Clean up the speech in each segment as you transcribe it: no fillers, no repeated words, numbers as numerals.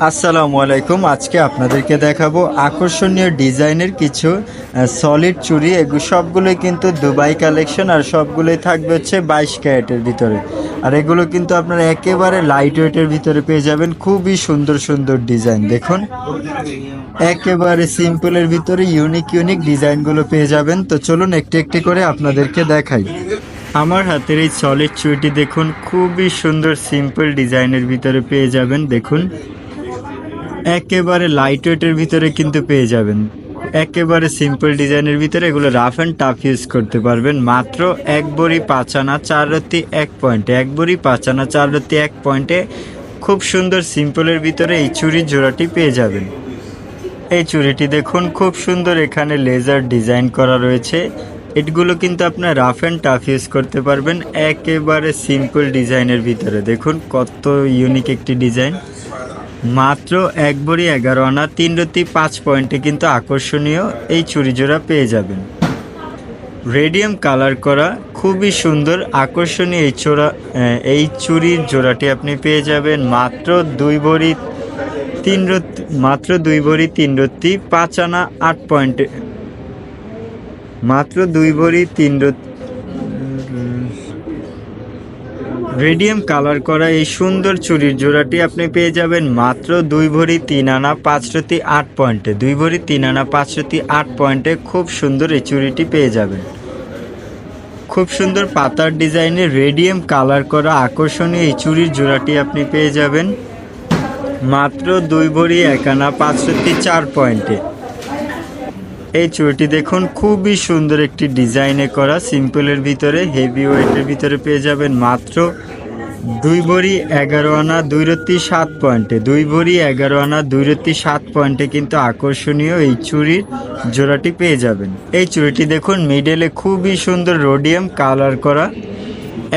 আসসালামু আলাইকুম। আজকে আপনাদেরকে দেখাবো আকর্ষণীয় ডিজাইনের কিছু সলিড চুড়ি। এগুলো সবগুলোই কিন্তু দুবাই কালেকশন, আর সবগুলোই থাকবে হচ্ছে 22 ক্যারেটের ভিতরে। আর এগুলো কিন্তু আপনারা একেবারে লাইট ওয়েটের ভিতরে পেয়ে যাবেন। খুবই সুন্দর সুন্দর ডিজাইন, দেখুন একেবারে সিম্পলের ভিতরে ইউনিক ইউনিক ডিজাইনগুলো পেয়ে যাবেন। তো চলুন একটি একটি করে আপনাদেরকে দেখাই। আমার হাতের এই সলিড চুড়িটি দেখুন, খুবই সুন্দর সিম্পল ডিজাইনের ভিতরে পেয়ে যাবেন। দেখুন একেবারে লাইট ওয়েটের ভিতরে কিন্তু পেয়ে যাবেন, একেবারে সিম্পল ডিজাইনের ভিতরে। এগুলো রাফ অ্যান্ড টাফ ইউজ করতে পারবেন। মাত্র 1 ভরি 5 আনা 4 রত্তি 1 পয়েন্টে, 1 ভরি 5 আনা 4 রত্তি 1 পয়েন্টে খুব সুন্দর সিম্পলের ভিতরে এই চুড়ির জোড়াটি পেয়ে যাবেন। এই চুড়িটি দেখুন খুব সুন্দর, এখানে লেজার ডিজাইন করা রয়েছে। এগুলো কিন্তু আপনার রাফ অ্যান্ড টাফ ইউজ করতে পারবেন একেবারে সিম্পল ডিজাইনের ভিতরে। দেখুন কত ইউনিক একটি ডিজাইন। মাত্র 1 ভরি 11 আনা 3 রত্তি 5 পয়েন্টে কিন্তু আকর্ষণীয় এই চুড়ি জোড়া পেয়ে যাবেন। রেডিয়াম কালার করা খুবই সুন্দর আকর্ষণীয় এই চুড়ির জোড়াটি আপনি পেয়ে যাবেন মাত্র 2 ভরি 3 রত্তি 5 আনা 8 পয়েন্টে। মাত্র 2 ভরি 3 রত্তি রেডিয়াম কালার করা এই সুন্দর চুড়ির জোড়াটি আপনি পেয়ে যাবেন মাত্র 2 ভরি 3 আনা 5 রত্তি 8 পয়েন্টে। 2 ভরি 3 আনা 5 রত্তি 8 পয়েন্টে খুব সুন্দর এই চুড়িটি পেয়ে যাবেন। খুব সুন্দর পাতার ডিজাইনে রেডিয়াম কালার করা আকর্ষণীয় এই চুড়ির জোড়াটি আপনি পেয়ে যাবেন মাত্র 2 ভরি 1 আনা 5 রত্তি 4 পয়েন্টে। এই চুড়িটি দেখুন খুবই সুন্দর একটি ডিজাইনে করা, সিম্পলের ভিতরে হেভি ওয়েটের ভিতরে পেয়ে যাবেন মাত্র 2 ভরি 11 আনা 2 রত্তি 7 পয়েন্টে। 2 ভরি 11 আনা 2 রত্তি 7 পয়েন্টে কিন্তু আকর্ষণীয় এই চুড়ির জোড়াটি পেয়ে যাবেন। এই চুড়িটি দেখুন মিডলে খুবই সুন্দর রোডিয়াম কালার করা,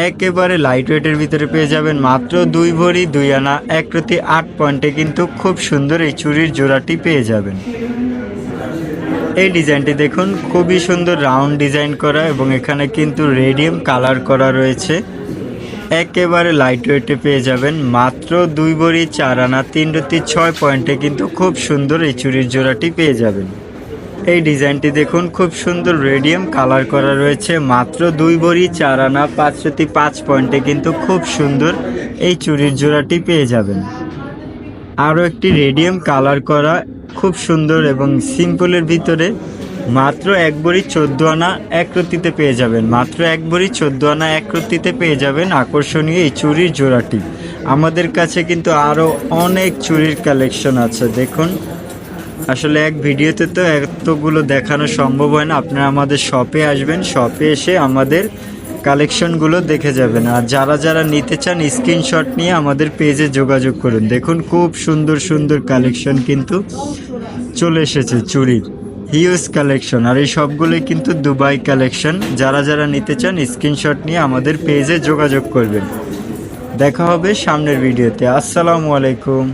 একেবারে লাইট ওয়েটের ভিতরে পেয়ে যাবেন মাত্র 2 ভরি 2 আনা 1 রত্তি 8 পয়েন্টে কিন্তু খুব সুন্দর এই চুড়ির জোড়াটি পেয়ে যাবেন। এই ডিজাইনটি দেখুন খুবই সুন্দর রাউন্ড ডিজাইন করা, এবং এখানে কিন্তু রেডিয়াম কালার করা রয়েছে। একেবারে লাইট ওয়েটে পেয়ে যাবেন মাত্র 2 ভরি 4 আনা 3 রত্তি 6 পয়েন্টে কিন্তু খুব সুন্দর এই চুড়ির জোড়াটি পেয়ে যাবেন। এই ডিজাইনটি দেখুন খুব সুন্দর রেডিয়াম কালার করা রয়েছে মাত্র 2 ভরি 4 আনা 5 রত্তি 5 পয়েন্টে কিন্তু খুব সুন্দর এই চুড়ির জোড়াটি পেয়ে যাবেন। আরও একটি রেডিয়াম কালার করা খুব সুন্দর এবং সিম্পলের ভিতরে মাত্র 1 ভরি 14 আনা 1 রত্তিতে পেয়ে যাবেন। মাত্র 1 ভরি 14 আনা 1 রত্তিতে পেয়ে যাবেন আকর্ষণীয় এই চুড়ির জোড়াটি। আমাদের কাছে কিন্তু আরও অনেক চুড়ির কালেকশন আছে। দেখুন আসলে এক ভিডিওতে তো এতগুলো দেখানো সম্ভব হয় না। আপনারা আমাদের শপে আসবেন, শপে এসে আমাদের কালেকশনগুলো দেখে যাবেন। আর যারা যারা নিতে চান স্ক্রিনশট নিয়ে আমাদের পেজে যোগাযোগ করুন। দেখুন খুব সুন্দর সুন্দর কালেকশন কিন্তু চলে এসেছে চুড়ির, হিউজ কালেকশন। আর এই সবগুলোই কিন্তু দুবাই কালেকশন। যারা যারা নিতে চান স্ক্রিনশট নিয়ে আমাদের পেজে যোগাযোগ করবেন। দেখা হবে সামনের ভিডিওতে। আসসালামু আলাইকুম।